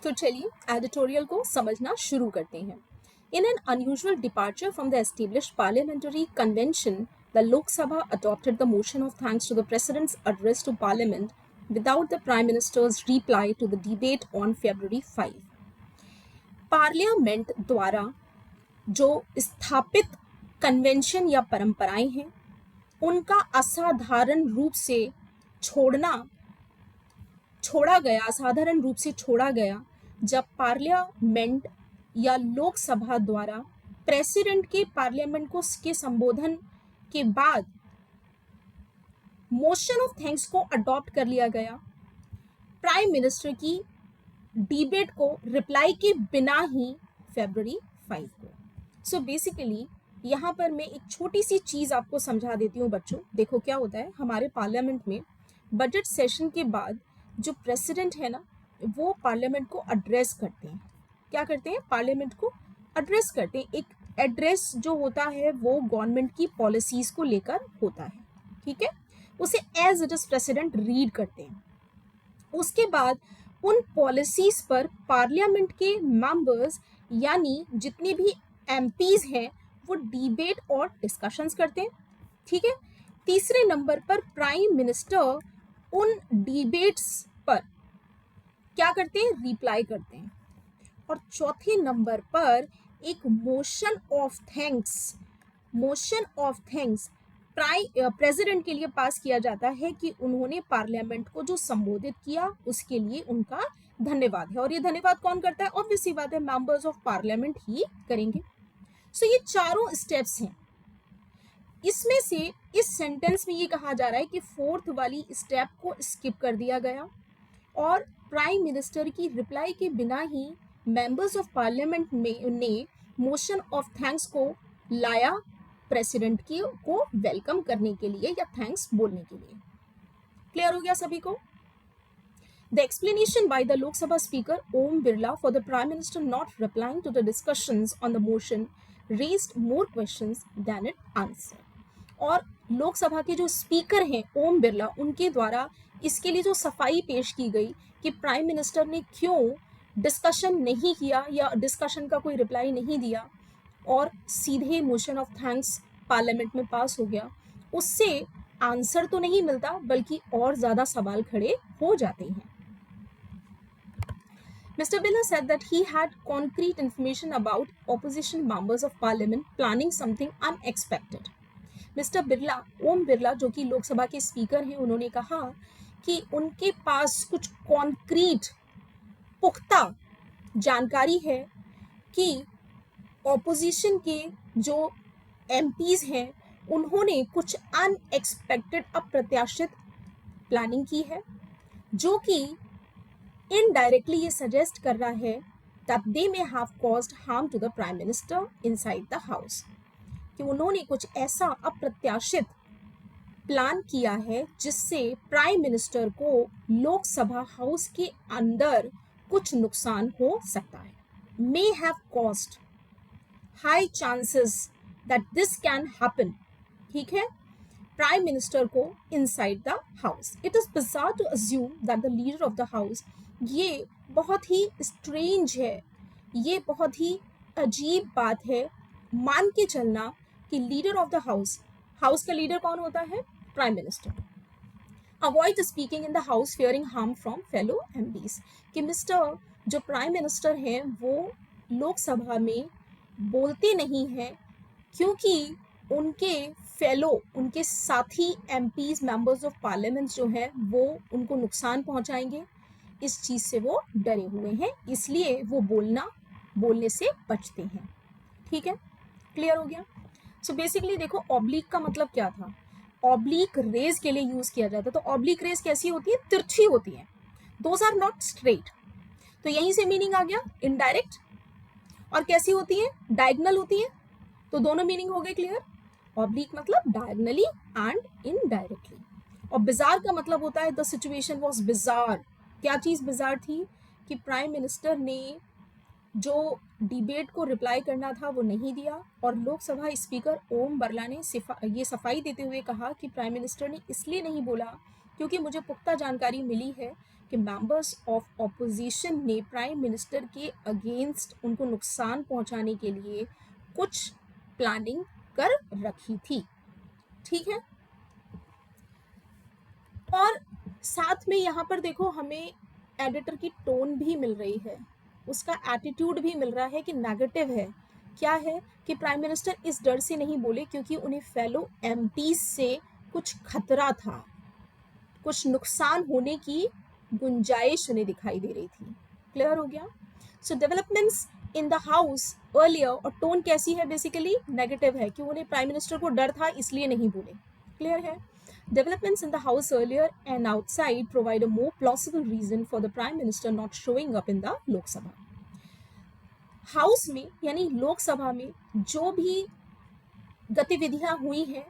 तो चलिए एडिटोरियल को समझना शुरू करते हैं। In an unusual departure from the established parliamentary convention, the Lok Sabha adopted the motion of thanks to the President's address to Parliament without the Prime Minister's reply to the debate on February 5. Parliament द्वारा जो स्थापित convention या परंपराएं हैं उनका असाधारण रूप से असाधारण रूप से छोड़ा गया जब पार्लियामेंट या लोकसभा द्वारा प्रेसिडेंट के पार्लियामेंट को के संबोधन के बाद मोशन ऑफ थैंक्स को अडॉप्ट कर लिया गया प्राइम मिनिस्टर की डिबेट को रिप्लाई के बिना ही फरवरी 5 को। सो बेसिकली यहाँ पर मैं एक छोटी सी चीज़ आपको समझा देती हूँ बच्चों। देखो क्या होता है, हमारे पार्लियामेंट में बजट सेशन के बाद जो प्रेसिडेंट है ना, वो पार्लियामेंट को एड्रेस करते हैं। क्या करते हैं? पार्लियामेंट को एड्रेस करते हैं। एक एड्रेस जो होता है वो गवर्नमेंट की पॉलिसीज़ को लेकर होता है, ठीक है। उसे as it is president read करते हैं। उसके बाद उन पॉलिसीज़ पर पार्लियामेंट के मेंबर्स यानी जितने भी एमपीज हैं वो डिबेट और डिस्कशंस करते हैं, ठीक है। तीसरे नंबर पर प्राइम मिनिस्टर उन डिबेट्स पर क्या करते हैं? रिप्लाई करते हैं। और चौथे नंबर पर एक मोशन ऑफ थैंक्स प्रेसिडेंट के लिए पास किया जाता है कि उन्होंने पार्लियामेंट को जो संबोधित किया उसके लिए उनका धन्यवाद है। और ये धन्यवाद कौन करता है? ऑब्वियस सी बात है, मेंबर्स ऑफ पार्लियामेंट ही करेंगे। सो ये चारों स्टेप्स हैं। इसमें से इस सेंटेंस में ये कहा जा रहा है कि फोर्थ वाली स्टेप को स्किप कर दिया गया और प्राइम मिनिस्टर की रिप्लाई के बिना ही मेंबर्स ऑफ पार्लियामेंट ने मोशन ऑफ थैंक्स को लाया प्रेसिडेंट को वेलकम करने के लिए या थैंक्स बोलने के लिए। क्लियर हो गया सभी को? The explanation by the Lok Sabha Speaker Om Birla for the Prime Minister not replying to the discussions on the motion raised more questions than it answered. और लोकसभा के जो स्पीकर हैं ओम बिरला, उनके द्वारा इसके लिए जो सफाई पेश की गई कि प्राइम मिनिस्टर ने क्यों डिस्कशन नहीं किया या डिस्कशन का कोई रिप्लाई नहीं दिया और सीधे मोशन ऑफ थैंक्स पार्लियामेंट में पास हो गया, उससे आंसर तो नहीं मिलता बल्कि और ज़्यादा सवाल खड़े हो जाते हैं। Mr. Birla said that he had concrete information about opposition members of parliament planning something unexpected. Mr. Birla, Om Birla जो कि लोकसभा के स्पीकर हैं, उन्होंने कहा कि उनके पास कुछ कॉन्क्रीट पुख्ता जानकारी है कि ऑपोजिशन के जो एमपीज हैं उन्होंने कुछ अनएक्सपेक्टेड अप्रत्याशित प्लानिंग की है जो कि इनडायरेक्टली ये सजेस्ट कर रहा है that they may have caused harm to the prime minister inside the house, कि उन्होंने कुछ ऐसा अप्रत्याशित प्लान किया है जिससे प्राइम मिनिस्टर को लोकसभा हाउस के अंदर कुछ नुकसान हो सकता है। may have caused, high chances that this can happen, ठीक है, प्राइम मिनिस्टर को inside the house. It is bizarre to assume that the leader of the house, ये बहुत ही स्ट्रेंज है, ये बहुत ही अजीब बात है मान के चलना कि लीडर ऑफ द हाउस का लीडर कौन होता है? Prime minister. Avoid speaking in the house fearing harm from fellow MPs, कि मिस्टर जो प्राइम मिनिस्टर हैं वो लोकसभा में बोलते नहीं हैं क्योंकि उनके साथी एमपीज मेंबर्स ऑफ पार्लियामेंट जो हैं वो उनको नुकसान पहुंचाएंगे, इस चीज़ से वो डरे हुए हैं, इसलिए वो बोलने से बचते हैं। ठीक है, क्लियर हो गया? सो बेसिकली देखो, ऑब्लिक का मतलब क्या था? ऑब्लिक रेज के लिए यूज़ किया जाता है। तो ऑब्लिक रेज कैसी होती है? तिरछी होती है, दोज आर नॉट स्ट्रेट। तो यहीं से मीनिंग आ गया इनडायरेक्ट। और कैसी होती है? डायगनल होती है। तो दोनों मीनिंग हो गए क्लियर। ऑब्लिक मतलब डायगनली एंड इनडायरेक्टली। और बिजार का मतलब होता है द सिचुएशन वॉज बिजार। क्या चीज़ बिजार थी? कि प्राइम मिनिस्टर ने जो डिबेट को रिप्लाई करना था वो नहीं दिया और लोकसभा स्पीकर ओम बिरला ने ये सफाई देते हुए कहा कि प्राइम मिनिस्टर ने इसलिए नहीं बोला क्योंकि मुझे पुख्ता जानकारी मिली है कि मेंबर्स ऑफ ऑपोजिशन ने प्राइम मिनिस्टर के अगेंस्ट उनको नुकसान पहुंचाने के लिए कुछ प्लानिंग कर रखी थी। ठीक है, और साथ में यहाँ पर देखो हमें एडिटर की टोन भी मिल रही है, उसका एटीट्यूड भी मिल रहा है कि नेगेटिव है। क्या है कि प्राइम मिनिस्टर इस डर से नहीं बोले क्योंकि उन्हें फेलो एमपीज से कुछ खतरा था, कुछ नुकसान होने की गुंजाइश उन्हें दिखाई दे रही थी। क्लियर हो गया? So developments in the house earlier, और टोन कैसी है, बेसिकली नेगेटिव है कि उन्हें प्राइम मिनिस्टर को डर था इसलिए नहीं बोले। क्लियर है? Developments in the House earlier and outside provide a more plausible reason for the Prime Minister not showing up in the Lok Sabha. House में यानी लोकसभा में जो भी गतिविधियां हुई हैं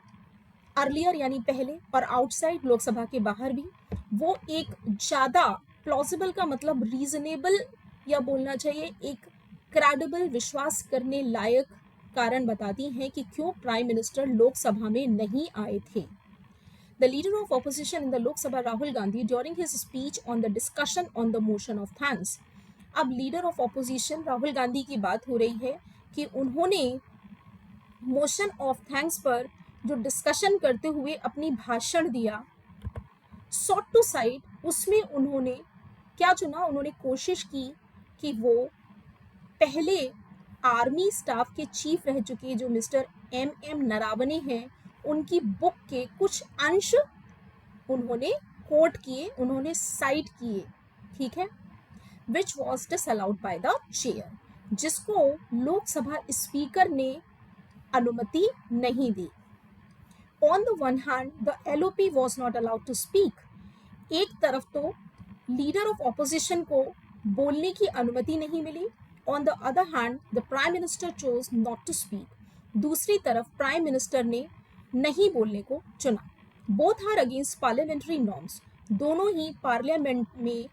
अर्लियर यानी पहले, और आउटसाइड लोकसभा के बाहर भी, वो एक ज़्यादा प्लॉजिबल का मतलब रीजनेबल या बोलना चाहिए एक क्रेडिबल, विश्वास करने लायक कारण बताती हैं कि क्यों प्राइम मिनिस्टर लोकसभा में नहीं आए थे। The leader of opposition in the Lok Sabha, Rahul Gandhi, during his speech on the discussion on the motion of thanks. अब leader of opposition Rahul Gandhi की बात हो रही है कि उन्होंने मोशन ऑफ थैंक्स पर जो डिस्कशन करते हुए अपनी भाषण दिया, सॉट टू साइड, उसमें उन्होंने क्या चुना, उन्होंने कोशिश की कि वो पहले आर्मी स्टाफ के चीफ रह चुके जो मिस्टर एम नरावने हैं, उनकी बुक के कुछ अंश उन्होंने कोट किए, उन्होंने साइट किए। ठीक है, which was disallowed by the chair, जिसको लोकसभा स्पीकर ने अनुमति नहीं दी। On the one hand the LOP was not allowed to speak, एक तरफ तो लीडर ऑफ ऑपोजिशन को बोलने की अनुमति नहीं मिली, on the other hand the prime minister chose not to speak, दूसरी तरफ प्राइम मिनिस्टर ने नहीं बोलने को चुना। Both are against parliamentary norms, दोनों ही पार्लियामेंट में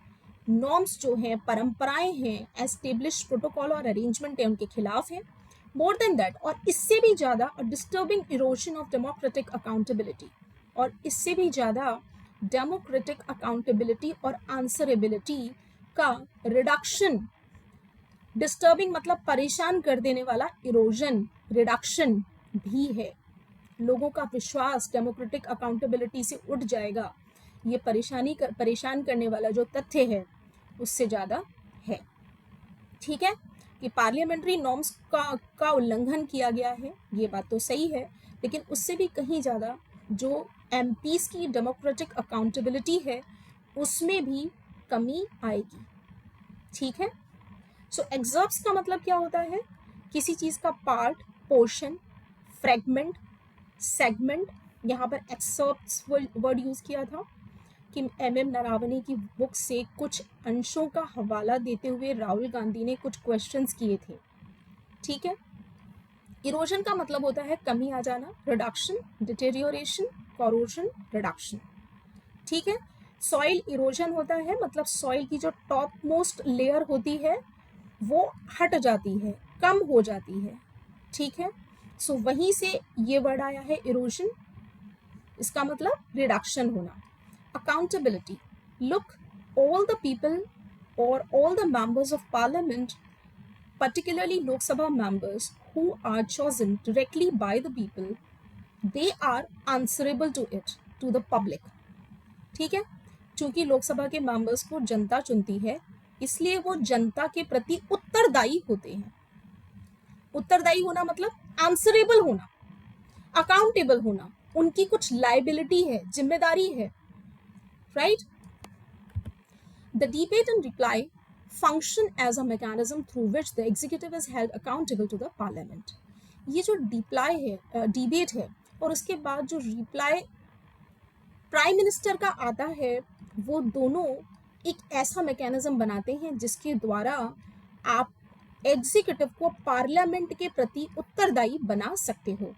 नॉर्म्स जो हैं, परंपराएं हैं, एस्टेब्लिश प्रोटोकॉल और अरेंजमेंट है, उनके खिलाफ है। मोर देन दैट, और इससे भी ज़्यादा, a disturbing erosion of democratic accountability, और इससे भी ज़्यादा डेमोक्रेटिक अकाउंटेबिलिटी और आंसरेबिलिटी का रिडक्शन, डिस्टर्बिंग मतलब परेशान कर देने वाला, इरोजन, रिडक्शन भी है। लोगों का विश्वास डेमोक्रेटिक अकाउंटेबिलिटी से उठ जाएगा, ये परेशान करने वाला जो तथ्य है उससे ज़्यादा है। ठीक है, कि पार्लियामेंट्री नॉर्म्स का उल्लंघन किया गया है, ये बात तो सही है, लेकिन उससे भी कहीं ज़्यादा जो एमपीज़ की डेमोक्रेटिक अकाउंटेबिलिटी है उसमें भी कमी आएगी। ठीक है, सो एक्सर्प्स का मतलब क्या होता है, किसी चीज़ का पार्ट, पोर्शन, फ्रेगमेंट, सेगमेंट। यहाँ पर एक्सर्प्ट्स वर्ड यूज़ किया था कि एम नरावने की बुक से कुछ अंशों का हवाला देते हुए राहुल गांधी ने कुछ क्वेश्चंस किए थे। ठीक है, इरोजन का मतलब होता है कमी आ जाना, रिडक्शन, डिटेरियोरेशन, कॉरोजन, रिडक्शन। ठीक है, सॉइल इरोजन होता है, मतलब सॉइल की जो टॉप मोस्ट लेयर होती है वो हट जाती है, कम हो जाती है। ठीक है, सो वहीं से ये वर्ड आया है इरोजन, इसका मतलब रिडक्शन होना। Accountability, look, all the people और all the members of parliament, particularly Lok Sabha members who are chosen directly by the people, they are answerable to it, to the public. ठीक है, चूंकि लोकसभा के members को जनता चुनती है, इसलिए वो जनता के प्रति उत्तरदायी होते हैं। उत्तरदायी होना मतलब आंसरेबल होना, अकाउंटेबल होना, उनकी कुछ लाइबिलिटी है, जिम्मेदारी है। Right, the debate and reply function as a mechanism through which the executive is held accountable to the parliament. ये जो डिप्लाई है, डिबेट है, और उसके बाद जो रिप्लाई प्राइम मिनिस्टर का आता है, वो दोनों एक ऐसा मैकेनिज्म बनाते हैं जिसके द्वारा आप एग्जीक्यूटिव को पार्लियामेंट के प्रति उत्तरदायी बना सकते हो।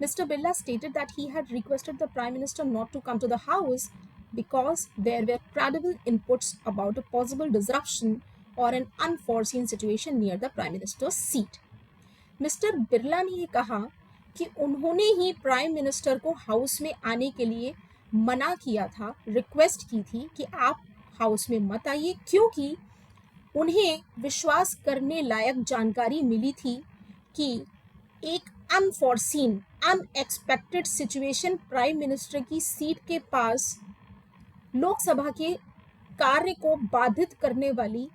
Mister Birla stated that he had requested the prime minister not to come to the house because there were credible inputs about a possible disruption or an unforeseen situation near the prime minister's seat. Mister Birla ने ये कहा कि उन्होंने ही prime minister को house में आने के लिए मना किया था, रिक्वेस्ट की थी कि आप हाउस में मत आइए, क्योंकि उन्हें विश्वास करने लायक जानकारी मिली थी कि एक अनफॉरसीन अनएक्सपेक्टेड सिचुएशन प्राइम मिनिस्टर की सीट के पास लोकसभा के कार्य को बाधित करने वाली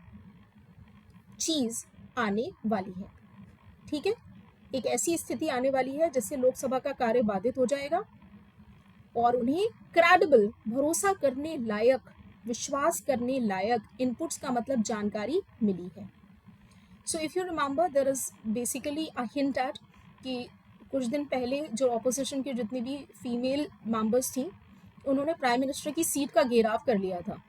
चीज आने वाली है। ठीक है, एक ऐसी स्थिति आने वाली है जिससे लोकसभा का कार्य बाधित हो जाएगा और उन्हें क्रेडिबल, भरोसा करने लायक, विश्वास करने लायक इनपुट्स का मतलब जानकारी मिली है। So if you remember, there is basically a hint at कि कुछ दिन पहले जो ऑपोजिशन की जितनी भी फीमेल मेंबर्स थी, उन्होंने प्राइम मिनिस्टर की सीट का घेराव कर लिया था।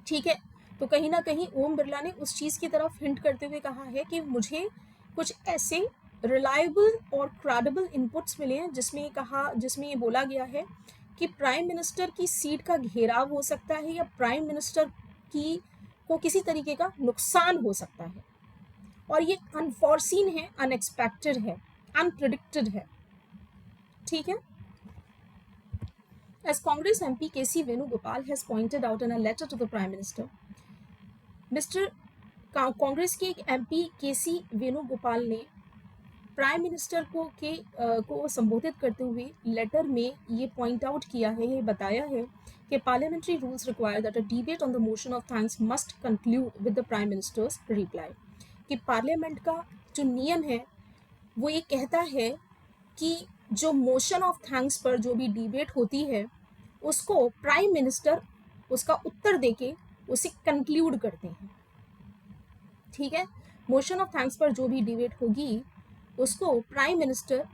ठीक है, तो कहीं ना कहीं ओम बिरला ने उस चीज़ की तरफ हिंट करते हुए कहा है कि मुझे कुछ ऐसे रिलायबल और क्रेडिबल इनपुट्स मिले हैं जिसमें ये बोला गया है कि प्राइम मिनिस्टर की सीट का घेराव हो सकता है या प्राइम मिनिस्टर को किसी तरीके का नुकसान हो सकता है, और ये अनफॉरसीन है, अनएक्सपेक्टेड है, अनप्रिडिक्टेड है। ठीक है, as Congress MP K.C. Venugopal has pointed out in a letter to the Prime Minister, Congress के एक एमपी केसी वेणुगोपाल ने प्राइम मिनिस्टर को संबोधित करते हुए लेटर में ये पॉइंट आउट किया है, ये बताया है कि parliamentary rules require that a debate on the motion of thanks must conclude with the prime minister's reply. कि पार्लियामेंट का जो नियम है वो ये कहता है कि जो मोशन ऑफ थैंक्स पर जो भी डिबेट होती है उसको प्राइम मिनिस्टर उसका उत्तर देके उसे कंक्लूड करते हैं। ठीक है, मोशन ऑफ थैंक्स पर जो भी डिबेट होगी उसको प्राइम मिनिस्टर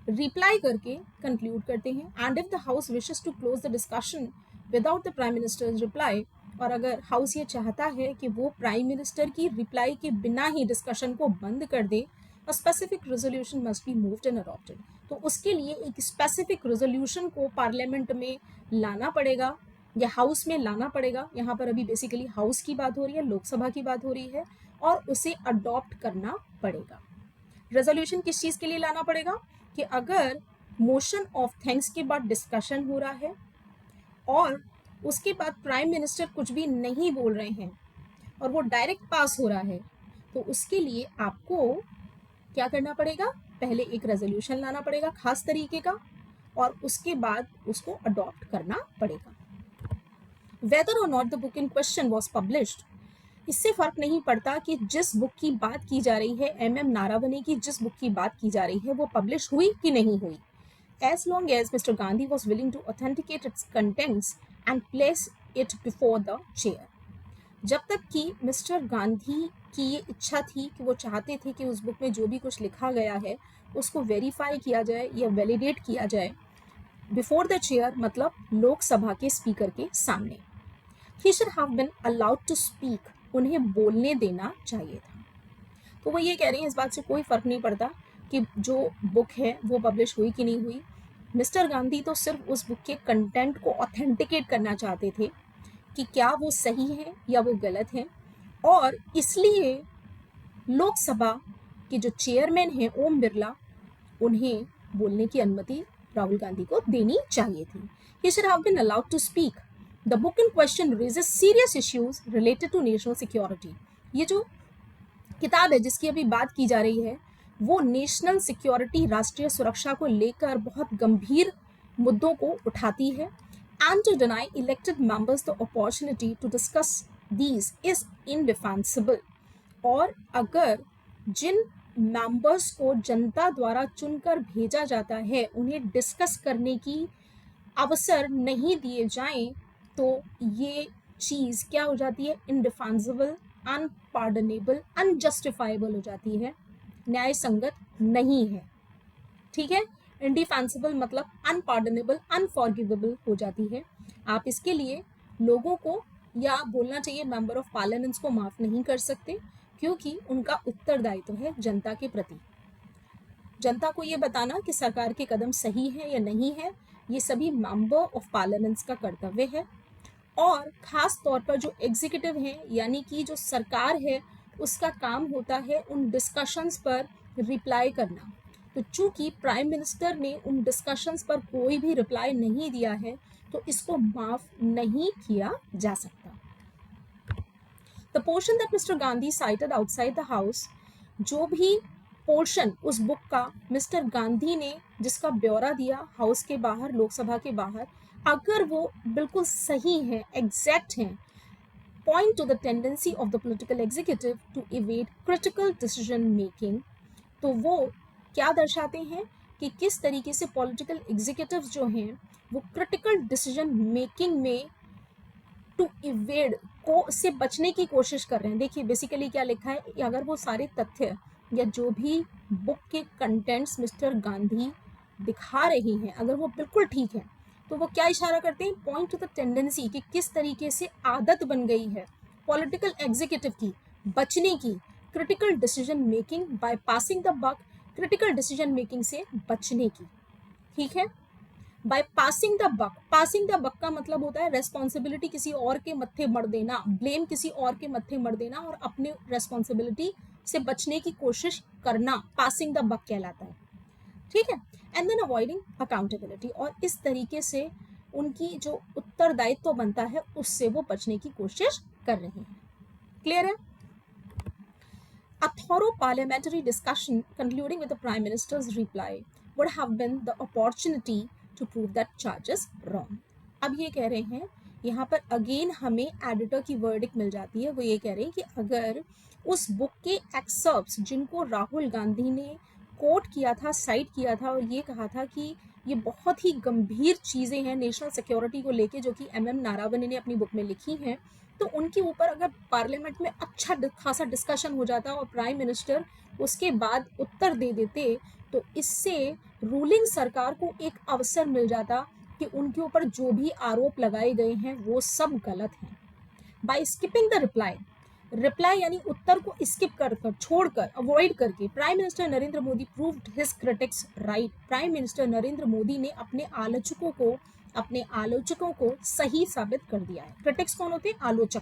रिप्लाई करके कंक्लूड करते हैं। And if the house wishes to close the discussion without the prime minister's reply, और अगर हाउस ये चाहता है कि वो प्राइम मिनिस्टर की रिप्लाई के बिना ही डिस्कशन को बंद कर दे, a specific resolution must be moved and adopted। तो उसके लिए एक स्पेसिफिक रेजोल्यूशन को पार्लियामेंट में लाना पड़ेगा या हाउस में लाना पड़ेगा। यहाँ पर अभी बेसिकली हाउस की बात हो रही है, लोकसभा की बात हो रही है, और उसे अडॉप्ट करना पड़ेगा। रेजोल्यूशन किस चीज़ के लिए लाना पड़ेगा कि अगर मोशन ऑफ थैंक्स के बाद डिस्कशन हो रहा है और उसके बाद प्राइम मिनिस्टर कुछ भी नहीं बोल रहे हैं और वो डायरेक्ट पास हो रहा है, तो उसके लिए आपको क्या करना पड़ेगा, पहले एक रेजोल्यूशन लाना पड़ेगा खास तरीके का और उसके बाद उसको अडॉप्ट करना पड़ेगा। वेदर और not the book in question was published, इससे फर्क नहीं पड़ता कि जिस बुक की बात की जा रही है, एम नारावने की जिस बुक की बात की जा रही है वो पब्लिश हुई कि नहीं हुई, as long as Mr. Gandhi was willing to authenticate its contents and place it before the chair। जब तक कि मिस्टर गांधी की ये इच्छा थी कि वो चाहते थे कि उस बुक में जो भी कुछ लिखा गया है उसको वेरीफाई किया जाए या वैलिडेट किया जाए बिफोर द चेयर, मतलब लोकसभा के स्पीकर के सामने। He should have been allowed to speak, उन्हें बोलने देना चाहिए था। तो वो ये कह रही हैं इस बात से कोई फर्क नहीं पड़ता कि जो बुक है वो पब्लिश हुई कि नहीं हुई। मिस्टर गांधी तो सिर्फ उस बुक के कंटेंट को ऑथेंटिकेट करना चाहते थे कि क्या वो सही है या वो गलत है, और इसलिए लोकसभा के जो चेयरमैन हैं ओम बिरला, उन्हें बोलने की अनुमति राहुल गांधी को देनी चाहिए थी। He should have been allowed to speak। The book in question raises serious issues related to national security। ये जो किताब है जिसकी अभी बात की जा रही है वो नेशनल सिक्योरिटी, राष्ट्रीय सुरक्षा को लेकर बहुत गंभीर मुद्दों को उठाती है। And to deny elected members the opportunity to discuss these is indefensible। और अगर जिन मेंबर्स को जनता द्वारा चुनकर भेजा जाता है उन्हें डिस्कस करने की अवसर नहीं दिए जाएं तो ये चीज़ क्या हो जाती है, इनडिफेंसिबल, अनपार्डनेबल, अनजस्टिफाइबल हो जाती है, न्याय संगत नहीं है। ठीक है, इंडिफेंसिबल मतलब अनपार्डनेबल, अनफॉरगिवेबल हो जाती है। आप इसके लिए लोगों को या बोलना चाहिए मेंबर ऑफ पार्लियामेंट्स को माफ नहीं कर सकते, क्योंकि उनका उत्तरदायित्व है जनता के प्रति। जनता को ये बताना कि सरकार के कदम सही है या नहीं है, ये सभी मेंबर ऑफ पार्लियामेंट्स का कर्तव्य है। और खास तौर पर जो एग्जीक्यूटिव है यानी कि जो सरकार है उसका काम होता है उन डिस्कशंस पर रिप्लाई करना। तो चूंकि प्राइम मिनिस्टर ने उन डिस्कशंस पर कोई भी रिप्लाई नहीं दिया है तो इसको माफ नहीं किया जा सकता। The portion that mister Gandhi cited outside the house, जो भी पोर्शन उस बुक का मिस्टर गांधी ने जिसका ब्यौरा दिया हाउस के बाहर, लोकसभा के बाहर, अगर वो बिल्कुल सही है, एग्जैक्ट हैं, point to the tendency of the political executive to evade critical decision making, तो वो क्या दर्शाते हैं कि किस तरीके से पॉलिटिकल एग्जीक्यूटिव जो हैं वो क्रिटिकल डिसीजन मेकिंग में टू इवेड को से बचने की कोशिश कर रहे हैं। देखिए बेसिकली क्या लिखा है, अगर वो सारे तथ्य या जो भी बुक के कंटेंट्स मिस्टर गांधी दिखा रही हैं अगर वो बिल्कुल ठीक है तो वो क्या इशारा करते हैं, पॉइंट टू द टेंडेंसी, कि किस तरीके से आदत बन गई है पॉलिटिकल एग्जीक्यूटिव की बचने की, critical decision making by passing the buck, critical decision making से बचने की। ठीक है, by passing the buck, passing the buck का मतलब होता है रेस्पॉन्सिबिलिटी किसी और के मत्थे मर देना, ब्लेम किसी और के मत्थे मर देना और अपने रेस्पॉन्सिबिलिटी से बचने की कोशिश करना, पासिंग द बक कहलाता है। ठीक है, एंड देन अवॉइडिंग अकाउंटेबिलिटी, और इस तरीके से उनकी जो उत्तरदायित्व बनता है उससे वो बचने की कोशिश कर रहे हैं। क्लियर है? A thorough parliamentary discussion concluding with the Prime Minister's reply would have been the opportunity to prove that charges wrong. अब ये कह रहे हैं, यहाँ पर अगेन हमें एडिटर की वर्डिक्ट मिल जाती है। वो ये कह रहे हैं कि अगर उस बुक के एक्सर्प्ट्स जिनको राहुल गांधी ने कोट किया था, साइट किया था और ये कहा था कि ये बहुत ही गंभीर चीज़ें हैं नेशनल सिक्योरिटी को लेके जो कि एम नारावने ने अपनी बुक में लिखी हैं, तो उनके ऊपर अगर पार्लियामेंट में अच्छा खासा डिस्कशन हो जाता और प्राइम मिनिस्टर उसके बाद उत्तर दे देते तो इससे रूलिंग सरकार को एक अवसर मिल जाता कि उनके ऊपर जो भी आरोप लगाए गए हैं वो सब गलत हैं। By skipping the reply, reply यानी उत्तर को स्किप कर छोड़कर, अवॉइड करके, prime minister Narendra Modi proved his critics right, prime minister Narendra Modi ने अपने आलोचकों को सही साबित कर दिया है। क्रिटिक्स कौन होते हैं? आलोचक।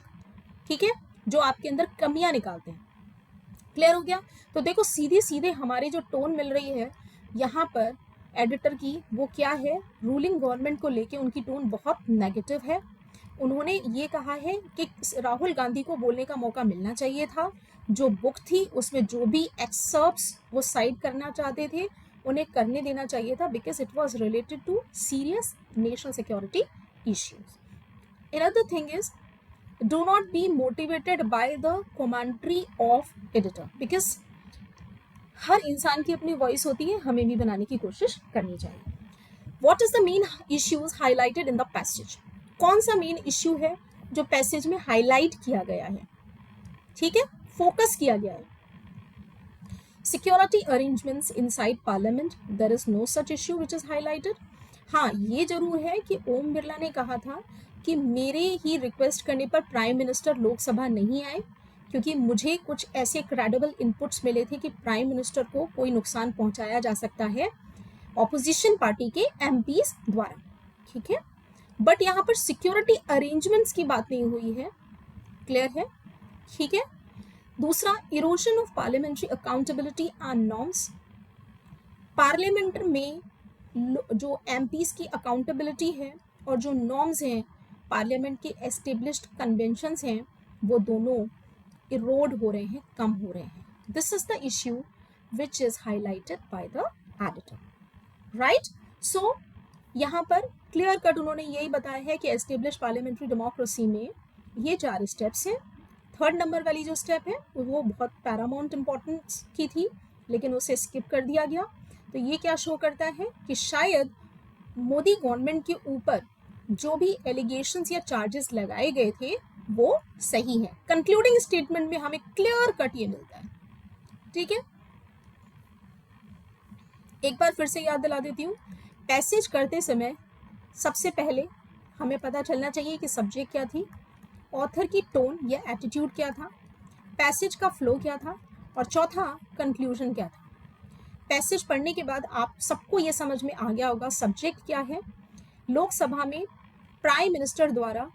ठीक है, जो आपके अंदर कमियां निकालते हैं। क्लियर हो गया? तो देखो सीधे सीधे हमारे जो टोन मिल रही है यहाँ पर एडिटर की, वो क्या है, रूलिंग गवर्नमेंट को लेके उनकी टोन बहुत नेगेटिव है। उन्होंने ये कहा है कि राहुल गांधी को बोलने का मौका मिलना चाहिए था, जो बुक थी उसमें जो भी एक्सर्प्ट्स वो साइड करना चाहते थे उन्हें करने देना चाहिए था, because it was related to serious national security issues. Another thing is, do not be motivated by the commentary of editor, because हर इंसान की अपनी वॉइस होती है, हमें भी बनाने की कोशिश करनी चाहिए। What is the main issues highlighted in the passage, कौन सा मेन इश्यू है जो पैसेज में हाईलाइट किया गया है? ठीक है, फोकस किया गया है। Security arrangements inside parliament, there is no such issue which is highlighted. हाँ, ये जरूर है कि ओम बिरला ने कहा था कि मेरे ही रिक्वेस्ट करने पर प्राइम मिनिस्टर लोकसभा नहीं आए क्योंकि मुझे कुछ ऐसे क्रेडिबल इनपुट्स मिले थे कि प्राइम मिनिस्टर को कोई नुकसान पहुंचाया जा सकता है ऑपोजिशन पार्टी के एमपीज द्वारा। ठीक है, बट यहाँ पर सिक्योरिटी अरेंजमेंट्स की बात नहीं हुई है। क्लियर है? ठीक है। दूसरा, erosion of parliamentary accountability and norms, parliament में जो एमपीज की अकाउंटेबिलिटी है और जो नॉर्म्स हैं, पार्लियामेंट के एस्टेब्लिश्ड कन्वेंशंस हैं, वो दोनों इरोड हो रहे हैं, कम हो रहे हैं। This is the issue which is highlighted by the editor, right. So यहाँ पर क्लियर कट उन्होंने यही बताया है कि एस्टेब्लिश पार्लियामेंट्री डेमोक्रेसी में ये 4 स्टेप्स हैं। 3rd नंबर वाली जो स्टेप है वो बहुत पैरामाउंट इम्पोर्टेंस की थी लेकिन उसे स्किप कर दिया गया। तो ये क्या शो करता है कि शायद मोदी गवर्नमेंट के ऊपर जो भी एलिगेशंस या चार्जेस लगाए गए थे वो सही है। कंक्लूडिंग स्टेटमेंट में हमें क्लियर कट ये मिलता है। ठीक है, एक बार फिर से याद दिला देती हूँ, पैसेज करते समय सबसे पहले हमें पता चलना चाहिए कि सब्जेक्ट क्या थी, ऑथर की टोन या एटीट्यूड क्या था, पैसेज का फ्लो क्या था, और चौथा कंक्लूजन क्या था। पैसेज पढ़ने के बाद आप सबको ये समझ में आ गया होगा सब्जेक्ट क्या है, लोकसभा में प्राइम मिनिस्टर द्वारा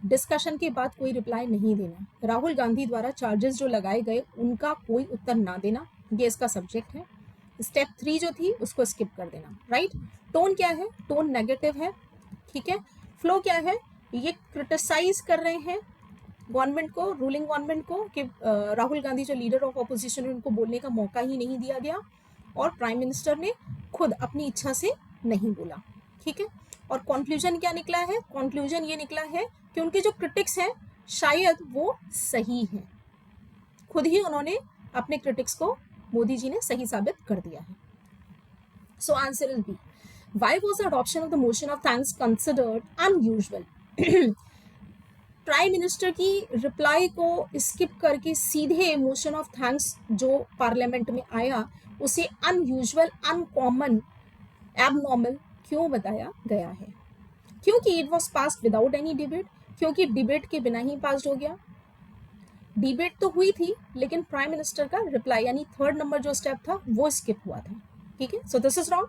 डिस्कशन के बाद कोई रिप्लाई नहीं देना, राहुल गांधी द्वारा चार्जेस जो लगाए गए उनका कोई उत्तर ना देना, ये इसका सब्जेक्ट है। स्टेप 3 जो थी उसको स्किप कर देना, राइट। टोन क्या है? टोन नेगेटिव है। ठीक है। फ्लो क्या है? ये क्रिटिसाइज कर रहे हैं गवर्नमेंट को, रूलिंग गवर्नमेंट को कि राहुल गांधी जो लीडर ऑफ ऑपोजिशन है उनको बोलने का मौका ही नहीं दिया गया, और प्राइम मिनिस्टर ने खुद अपनी इच्छा से नहीं बोला। ठीक है, और कंक्लूजन क्या निकला है? कंक्लूजन ये निकला है कि उनके जो क्रिटिक्स हैं शायद वो सही हैं, खुद ही उन्होंने अपने क्रिटिक्स को मोदी जी ने सही साबित कर दिया है। So answer is B. Why was the adoption of the motion of thanks considered unusual? Prime minister की रिप्लाई को स्किप करके सीधे मोशन ऑफ थैंक्स जो पार्लियामेंट में आया उसे अनयूजुअल, अनकॉमन, एबनॉर्मल क्यों बताया गया है? क्योंकि it was passed without any debate, क्योंकि डिबेट के बिना ही पास हो गया। डिबेट तो हुई थी लेकिन प्राइम मिनिस्टर का रिप्लाई यानी थर्ड नंबर जो स्टेप था वो स्किप हुआ था। ठीक है, so this is wrong.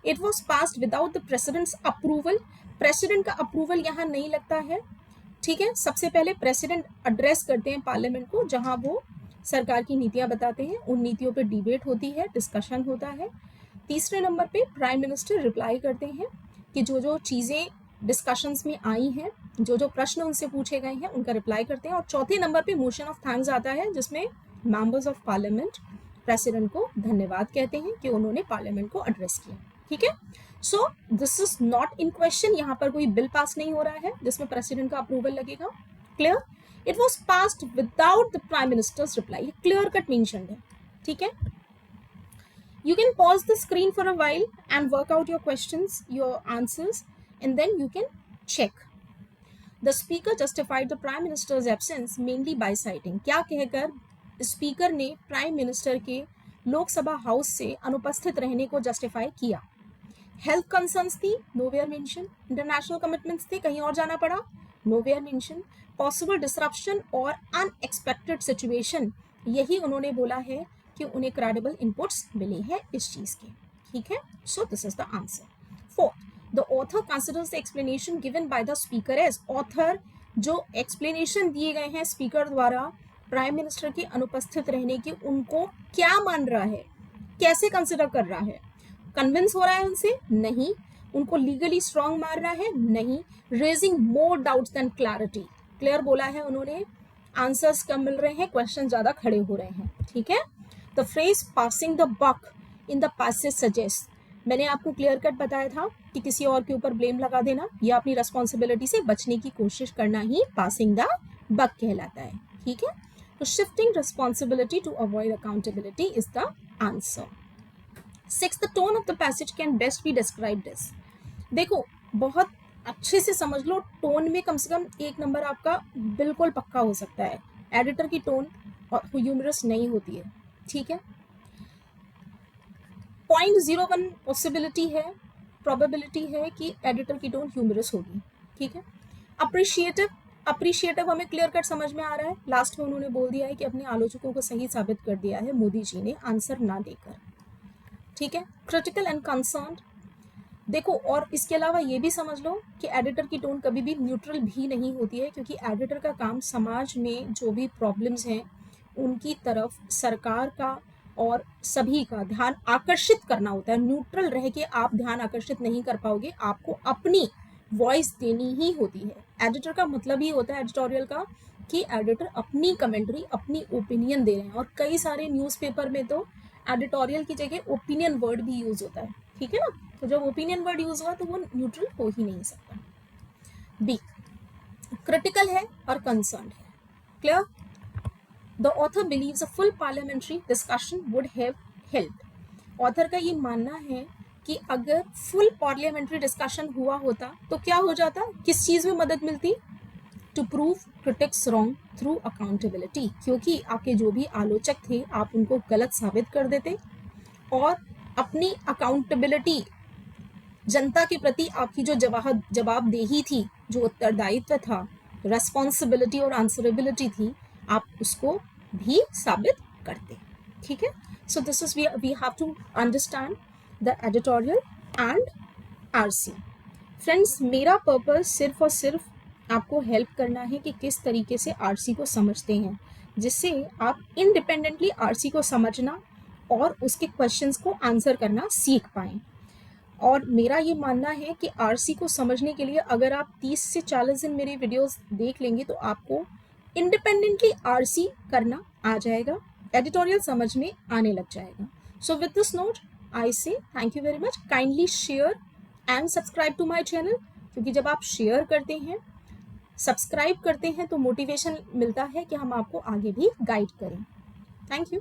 It was passed without the president's approval. President का अप्रूवल यहाँ नहीं लगता है। ठीक है, सबसे पहले प्रेसिडेंट एड्रेस करते हैं पार्लियामेंट को, जहां वो सरकार की नीतियां बताते हैं, उन नीतियों पे डिबेट होती है, डिस्कशन होता है। तीसरे नंबर पे प्राइम मिनिस्टर रिप्लाई करते हैं कि जो जो चीज़ें डिस्कशंस में आई हैं, जो जो प्रश्न उनसे पूछे गए हैं उनका रिप्लाई करते हैं। और चौथे नंबर पे मोशन ऑफ थैंक्स आता है जिसमें मेंबर्स ऑफ पार्लियामेंट प्रेसिडेंट को धन्यवाद कहते हैं कि उन्होंने पार्लियामेंट को एड्रेस किया। ठीक है, so this is not in question, यहाँ पर कोई बिल पास नहीं हो रहा है जिसमें प्रेसिडेंट का अप्रूवल लगेगा। Clear? It was passed without the prime minister's reply, clear cut mentioned है। ठीक है, you can pause the screen for a while and work out your questions, your answers, and then you can check. The speaker justified the prime minister's absence mainly by citing, क्या कहकर speaker ने prime minister के Lok Sabha house से अनुपस्थित रहने को justify किया? Health concerns थी, नोवेयर मेंशन। इंटरनेशनल कमिटमेंट्स थे, कहीं और जाना पड़ा, नोवेयर मेंशन। पॉसिबल डिसरप्शन और अनएक्सपेक्टेड सिचुएशन, यही उन्होंने बोला है कि उन्हें क्रेडिबल इनपुट्स मिले हैं इस चीज के। ठीक है, so this is the answer. Fourth, the author considers the explanation given by the speaker as, author जो एक्सप्लेनेशन दिए गए हैं स्पीकर द्वारा प्राइम मिनिस्टर के अनुपस्थित रहने के, उनको क्या मान रहा है, कैसे कंसिडर कर रहा है? कन्विंस हो रहा है उनसे? नहीं। उनको लीगली स्ट्रांग मान रहा है? नहीं। Raising more doubts than clarity, clear बोला है उन्होंने, आंसर्स कम मिल रहे हैं, क्वेश्चन ज्यादा खड़े हो रहे हैं। ठीक है, the phrase passing the buck in the passage suggest, मैंने आपको क्लियर कट बताया था कि किसी और के ऊपर ब्लेम लगा देना या अपनी रिस्पॉन्सिबिलिटी से बचने की कोशिश करना ही पासिंग द बक कहलाता है। ठीक है, तो shifting responsibility to avoid accountability is the answer. Six, the tone of the passage can best be described as, देखो बहुत अच्छे से समझ लो, टोन में कम से कम एक नंबर आपका बिल्कुल पक्का हो सकता है। एडिटर की टोन ह्यूमरस नहीं होती है। ठीक है, 0.01 पॉसिबिलिटी है, प्रोबेबिलिटी है कि एडिटर की टोन ह्यूमरस होगी। ठीक है, अप्रिशिएटिव हमें क्लियर कट समझ में आ रहा है, लास्ट में उन्होंने बोल दिया है कि अपने आलोचकों को सही साबित कर दिया है मोदी जी ने आंसर ना देकर। ठीक है, क्रिटिकल एंड कंसर्न्ड, देखो और इसके अलावा ये भी समझ लो कि एडिटर की टोन कभी भी न्यूट्रल भी नहीं होती है, क्योंकि एडिटर का काम समाज में जो भी प्रॉब्लम्स हैं उनकी तरफ सरकार का और सभी का ध्यान आकर्षित करना होता है। न्यूट्रल रह के आप ध्यान आकर्षित नहीं कर पाओगे, आपको अपनी वॉइस देनी ही होती है। एडिटर का मतलब ही होता है एडिटोरियल का कि एडिटर अपनी कमेंट्री, अपनी ओपिनियन दे रहे हैं, और कई सारे न्यूज़पेपर में तो एडिटोरियल की जगह ओपिनियन वर्ड भी यूज होता है। ठीक है ना, तो जब ओपिनियन वर्ड यूज हुआ तो वो न्यूट्रल हो ही नहीं सकता। बी, क्रिटिकल है और कंसर्न्ड है। Clear? The author believes a full parliamentary discussion would have helped, author का ये मानना है कि अगर फुल पार्लियामेंट्री डिस्कशन हुआ होता तो क्या हो जाता, किस चीज में मदद मिलती? To prove critics wrong through accountability, क्योंकि आपके जो भी आलोचक थे आप उनको गलत साबित कर देते और अपनी अकाउंटेबिलिटी, जनता के प्रति आपकी जो जवाबदेही थी, जो उत्तरदायित्व था, रेस्पॉन्सिबिलिटी और आंसरेबिलिटी थी, आप उसको भी साबित करते। ठीक है, so this is we have to understand the editorial and RC. Friends, मेरा पर्पस सिर्फ और सिर्फ आपको हेल्प करना है कि किस तरीके से आरसी को समझते हैं, जिससे आप इंडिपेंडेंटली आरसी को समझना और उसके क्वेश्चंस को आंसर करना सीख पाएं। और मेरा ये मानना है कि आरसी को समझने के लिए अगर आप 30 से 40 दिन मेरी वीडियोस देख लेंगे तो आपको इंडिपेंडेंटली आरसी करना आ जाएगा, एडिटोरियल समझ में आने लग जाएगा. So with this note I say thank you very much. Kindly share and subscribe to my channel, क्योंकि जब आप शेयर करते हैं, सब्सक्राइब करते हैं तो मोटिवेशन मिलता है कि हम आपको आगे भी गाइड करें. Thank you.